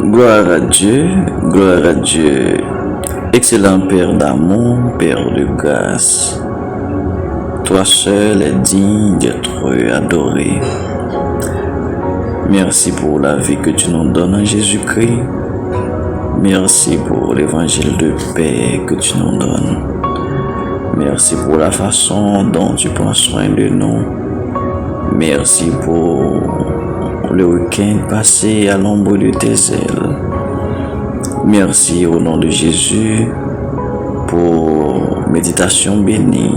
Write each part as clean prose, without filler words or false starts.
Gloire à Dieu, gloire à Dieu. Excellent Père d'amour, Père de grâce. Toi seul es digne d'être adoré. Merci pour la vie que tu nous donnes en Jésus-Christ. Merci pour l'évangile de paix que tu nous donnes. Merci pour la façon dont tu prends soin de nous. Merci pour le week-end passé à l'ombre de tes ailes. Merci au nom de Jésus pour méditation bénie,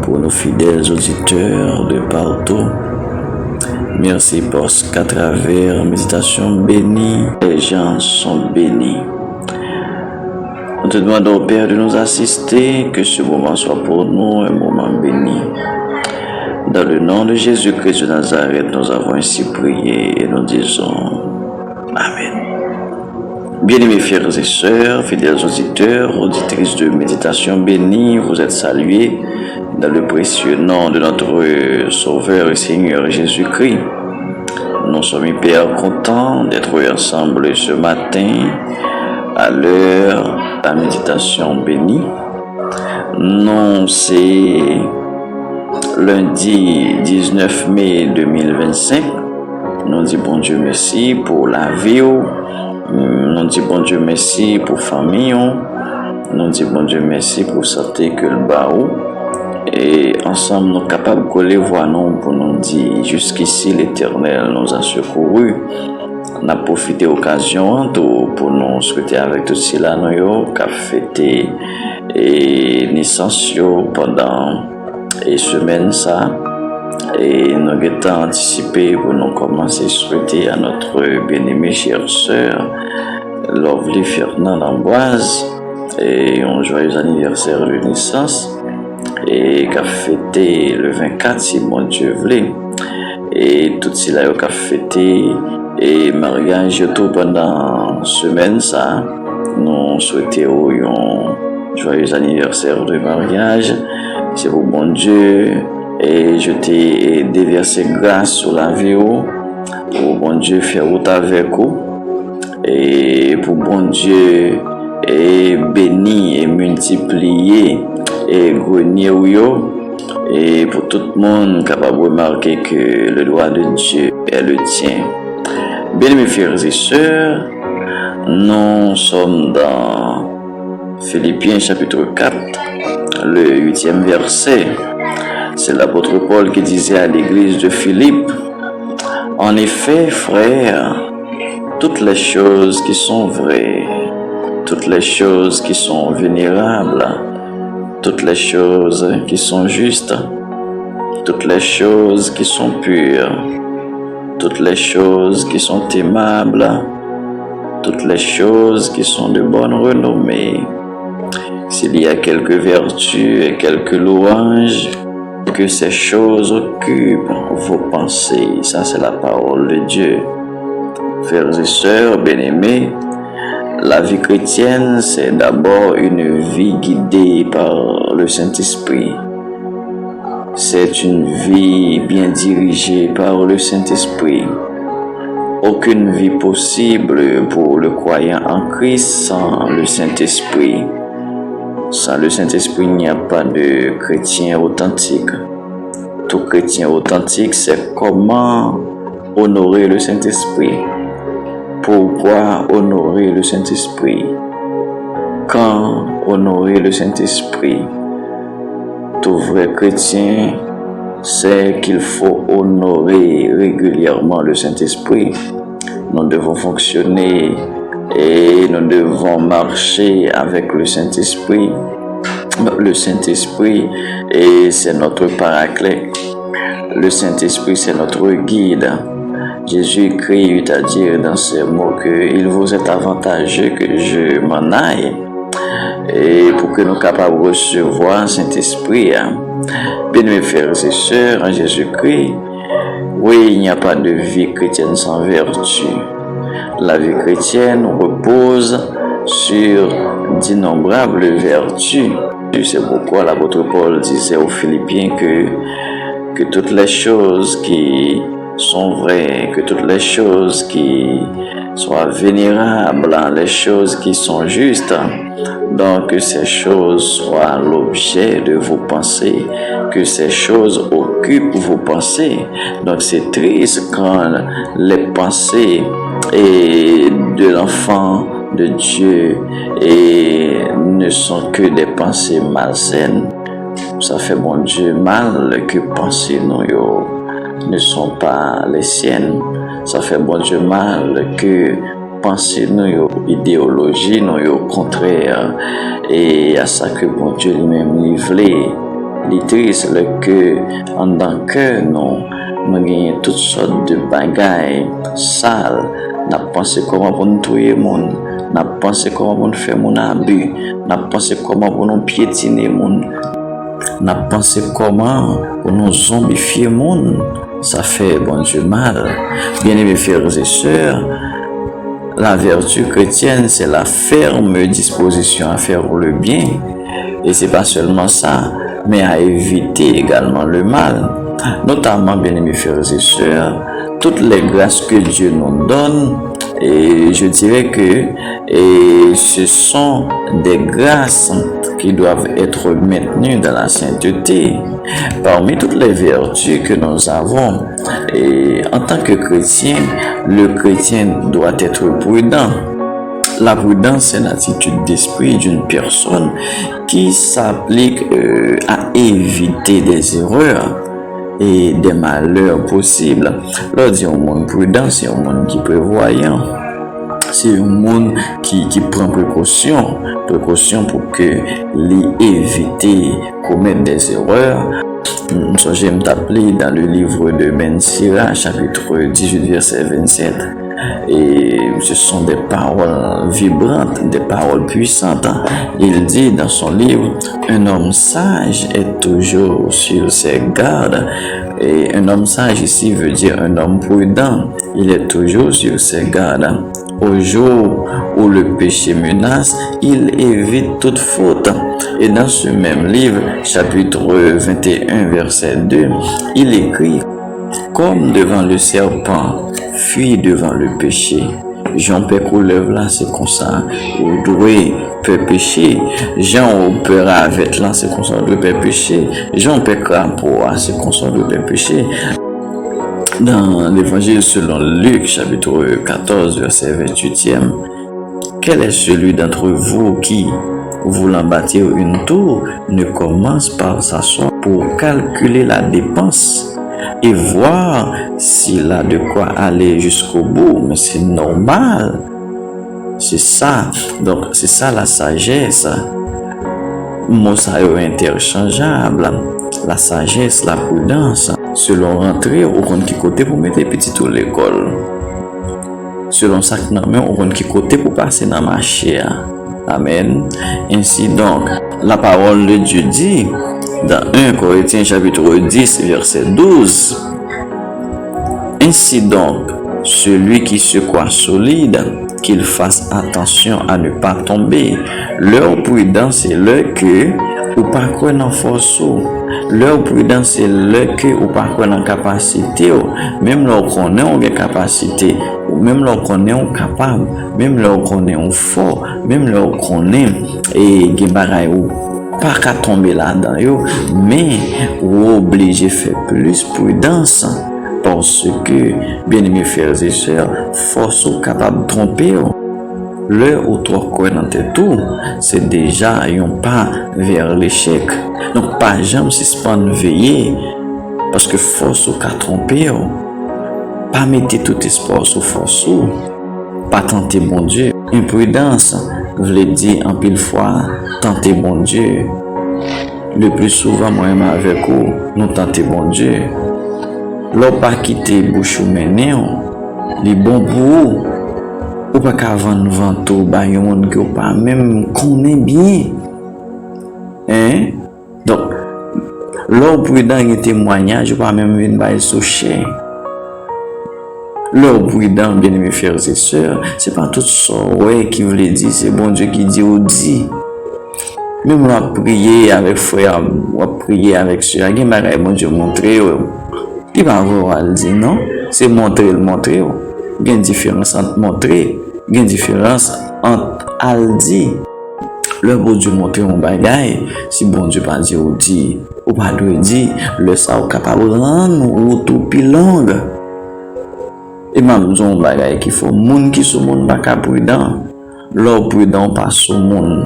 pour nos fidèles auditeurs de partout. Merci parce qu'à travers méditation bénie, les gens sont bénis. On te demande au Père de nous assister, que ce moment soit pour nous un moment béni. Dans le nom de Jésus-Christ de Nazareth, nous avons ainsi prié et nous disons Amen. Bien-aimés frères et sœurs, fidèles auditeurs, auditrices de méditation bénie, vous êtes salués dans le précieux nom de notre Sauveur et Seigneur Jésus-Christ. Nous sommes hyper contents d'être ensemble ce matin à l'heure de la méditation bénie. Non, c'est lundi 19 mai 2025. Nous disons bon Dieu merci pour la vie. Nous disons bon Dieu merci pour la famille. Nous disons bon Dieu merci pour la santé que le baou. Et ensemble, nous sommes capables de coller voix nous pour nous dire jusqu'ici l'Éternel nous a secourus. On a profité de l'occasion pour nous souhaiter avec tout cela, nous avons fêté et naissance pendant et semaine ça. Et nous avons anticipé pour nous commencer à souhaiter à notre bien-aimée chère sœur Lovely Fernand Amboise et un joyeux anniversaire de naissance et qu'a fêté le 24 si mon Dieu voulait. Et tout cela qu'a fêté et mariage tout pendant semaine ça. Nous souhaitons un joyeux anniversaire de mariage. C'est pour bon Dieu et je t'ai déversé grâce sur la vie pour bon Dieu faire route avec vous et pour bon Dieu et bénir et multiplier et grenier et pour tout le monde capable de remarquer que le droit de Dieu est le tien. Bien mes frères et sœurs, nous sommes dans Philippiens chapitre 4, le 8e verset. C'est l'apôtre Paul qui disait à l'église de Philippe, « En effet, frères, toutes les choses qui sont vraies, toutes les choses qui sont vénérables, toutes les choses qui sont justes, toutes les choses qui sont pures, toutes les choses qui sont aimables, toutes les choses qui sont de bonne renommée, s'il y a quelques vertus et quelques louanges, que ces choses occupent vos pensées. » Ça, c'est la parole de Dieu. Frères et sœurs bien-aimés, la vie chrétienne, c'est d'abord une vie guidée par le Saint-Esprit. C'est une vie bien dirigée par le Saint-Esprit. Aucune vie possible pour le croyant en Christ sans le Saint-Esprit. Sans le Saint-Esprit, il n'y a pas de chrétien authentique. Tout chrétien authentique, c'est comment honorer le Saint-Esprit. Pourquoi honorer le Saint-Esprit? Quand honorer le Saint-Esprit? Tout vrai chrétien sait qu'il faut honorer régulièrement le Saint-Esprit. Nous devons fonctionner et nous devons marcher avec le Saint-Esprit. Le Saint-Esprit, et c'est notre paraclet. Le Saint-Esprit, c'est notre guide. Jésus-Christ eut à dire dans ces mots qu'il vous est avantageux que je m'en aille et pour que nous soyons capables de recevoir Saint-Esprit. Bien mes frères et sœurs en Jésus-Christ, oui, il n'y a pas de vie chrétienne sans vertu. La vie chrétienne repose sur d'innombrables vertus. C'est pourquoi l'apôtre Paul disait aux Philippiens que toutes les choses qui sont vraies, que toutes les choses qui soient vénérables, les choses qui sont justes, donc que ces choses soient l'objet de vos pensées, que ces choses occupent vos pensées. Donc c'est triste quand les pensées de l'enfant de Dieu et ne sont que des pensées malsaines. Ça fait bon Dieu mal que penser nous ne sont pas les siennes. Ça fait bon Dieu mal que penser nous idéologie nous contraire et à ça que bon Dieu lui-même livré. Il est triste que en tant que nous gagnons toutes sortes de bagailles sales. N'a pensé comment pour nous tuer le monde, n'a pensé comment pour nous faire mon abus, n'a pensé comment pour nous piétiner le monde, n'a pensé comment pour nous zombifier le monde. Ça fait bon Dieu mal. Bien-aimés frères et sœurs, la vertu chrétienne, c'est la ferme disposition à faire le bien. Et c'est pas seulement ça, mais à éviter également le mal. Notamment, bien-aimés frères et sœurs, toutes les grâces que Dieu nous donne, et je dirais que ce sont des grâces qui doivent être maintenues dans la sainteté. Parmi toutes les vertus que nous avons, et en tant que chrétien, le chrétien doit être prudent. La prudence, c'est l'attitude d'esprit d'une personne qui s'applique à éviter des erreurs et des malheurs possibles. Lorsqu'on dit un monde prudent, c'est un monde qui est prévoyant. C'est un monde qui prend précaution pour que éviter commettre des erreurs. J'aime t'appeler dans le livre de Ben Sira, chapitre 18, verset 27. Et ce sont des paroles vibrantes, des paroles puissantes. Il dit dans son livre, un homme sage est toujours sur ses gardes. Et un homme sage ici veut dire un homme prudent. Il est toujours sur ses gardes. Au jour où le péché menace, il évite toute faute. Et dans ce même livre, chapitre 21, verset 2, il écrit, comme devant le serpent, fuis devant le péché. Jean-Pierre Couleuvre là, c'est comme ça. Ou doué peut pécher. Jean opère avec là, c'est comme ça, de peut pécher. Jean-Pierre Crapo, c'est comme ça, de peut pécher. Dans l'évangile selon Luc, chapitre 14, verset 28e, quel est celui d'entre vous qui, voulant bâtir une tour, ne commence par s'asseoir pour calculer la dépense et voir s'il a de quoi aller jusqu'au bout? Mais c'est normal. C'est ça. Donc, c'est ça la sagesse. Mots interchangeable. La sagesse, la prudence. Selon rentrer, au compte qui côté pour mettre les petits à l'école. Selon ça, au compte qui côté pour passer dans ma chair. Amen. Ainsi donc, la parole de Dieu dit dans 1 Corinthiens chapitre 10 verset 12. Ainsi donc, celui qui se croit solide, qu'il fasse attention à ne pas tomber. Leur prudence est le que ou pas quoi dans force. Leur prudence est le que ou pas quoi dans capacité. Même leur connaît on capacité, ou même leur connaît on capable, même leur connaît on fort, même leur connaît et gen ou pas qu'à tomber là-dedans yo, mais ou obligé faire plus prudence parce que bien-aimés frères et sœurs, force ou capable de tromper. L'heure où toi quoi dans tes tout, c'est déjà un pas vers l'échec. Donc pas jamais suspendre veiller parce que force ou qu'à tromper. Pas mettre tout espoir sur force ou pas tenter bon Dieu. Imprudence veut dire en pile fois tenter bon Dieu. Le plus souvent moi-même avec vous, nous tenter bon Dieu. L'on pas quitter bouche ou mener, les bons pour vous. Ou pas qu'à vendre tout, bah yon monde qui ou pas même connaît bien. Hein? Donc, l'on prudent y témoignage, ou pas même venir bailler sous cher. L'on prudent, bien aimés frères et sœurs, c'est pas tout ça, ouais, qui voulait dire, c'est bon Dieu qui dit ou dit. Même on a prié avec frère, on a prié avec sœur, il y a bon Dieu montré, il va voir, elle dit non. c'est montrer. Il y a une différence entre montrer, il y a une différence entre aldi. Le bon Dieu montre un bagage, si bon Dieu pas dire ou dit, ou pas de dire, le ça ou capable de rendre ou tout plus long. Et même un bagage qu'il faut, moun qui sont moun pas prudent, l'or prudent pas sur moun,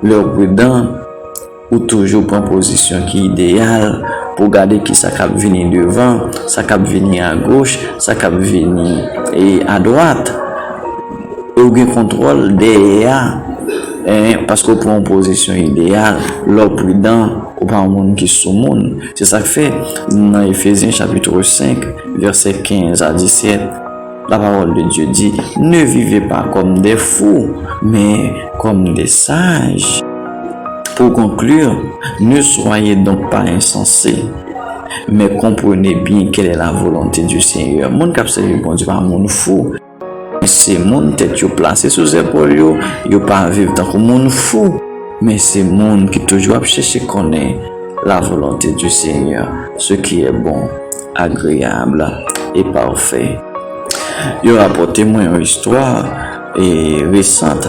l'or prudent ou toujours prend position qui est idéale pour garder qui ça cap venir devant, ça cap venir à gauche, ça cap venir et à droite. Et au contrôle derrière. Parce que pour une position idéale, l'homme prudent ou pas un monde qui sont monde. C'est ça que fait dans Éphésiens chapitre 5, verset 15 à 17. La parole de Dieu dit, ne vivez pas comme des fous, mais comme des sages. Pour conclure, ne soyez donc pas insensés, mais comprenez bien quelle est la volonté du Seigneur. Mon cap c'est bon Dieu pas mon fou. C'est mon tête yo placé sous épaules yo pas vivre tant comme monde fou, mais c'est monde qui toujours chercher connaître la volonté du Seigneur, ce qui est bon, agréable et parfait. Yo rapporté moi une histoire récente,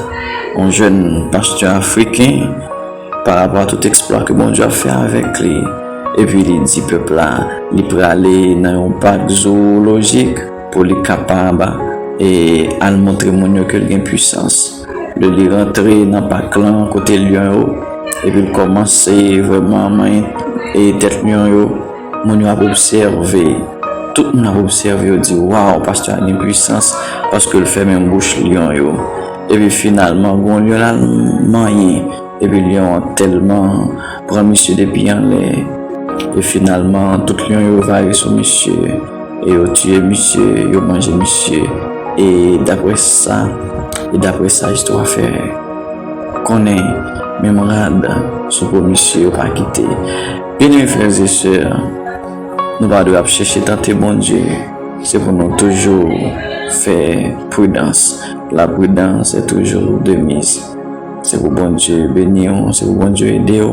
un jeune pasteur africain par rapport à tout exploit que bon Dieu a fait avec lui. Et puis il dit peuple là, il peut aller dans un parc zoologique pour les capable et à montrer mon que il a une puissance. Le lui rentrer dans pas clan côté lion et puis il commencer vraiment et tête lion mon a observé. Tout le monde a observé et dit waouh pasteur a une puissance parce que le fait même bouche lion et puis finalement bon lion là manié et puis lion tellement prend monsieur depuis en l'air et finalement tout lion va sur monsieur et au tuer monsieur il manger monsieur. Et d'après ça, histoire fait qu'on est mémorable sur le monsieur pas quitté. Bien mes frères et sœurs, nous devons chercher tenter bon Dieu. C'est pour nous toujours faire prudence. La prudence est toujours de mise. C'est pour bon Dieu bénir, c'est pour bon Dieu aider,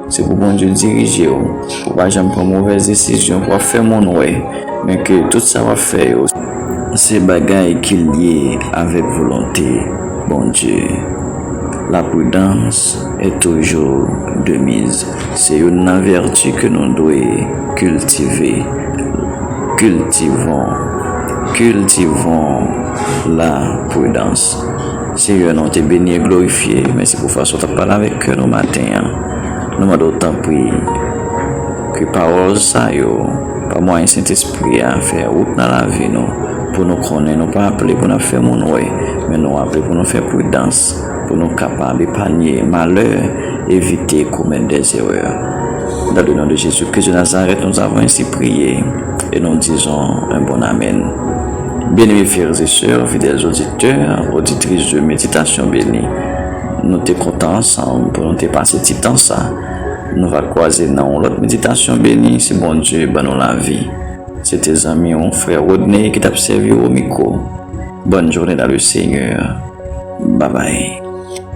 c'est pour bon Dieu diriger. Pour pas jamais prendre mauvaise décision, pour faire mon way, mais que tout ça va faire. C'est bagaille qui lié avec volonté, bon Dieu. La prudence est toujours de mise. C'est une vertu que nous devons cultiver. Cultivons la prudence. Seigneur, nous te bénis et glorifié. Merci pour faire ce que tu parles avec nous matin. Nous m'avons d'autant prié que parole ça, par moi, un Saint-Esprit à faire route dans la vie, nous. Pour nous connaître, nous pas appeler pour nous faire mon way, mais nous appeler pour nous faire prudence, pour nous capables d'épargner malheur, éviter de commettre des erreurs. Dans le nom de Jésus-Christ de Nazareth, nous avons ainsi prié et nous disons un bon Amen. Bien-aimés frères et sœurs, fidèles auditeurs, auditrices de méditation bénie, nous sommes contents ensemble pour nous passer ce temps ça. Nous allons croiser dans l'autre méditation bénie, si bon Dieu ben nous la vie. C'est tes amis, mon frère Rodney qui t'a servi au micro. Bonne journée dans le Seigneur. Bye bye.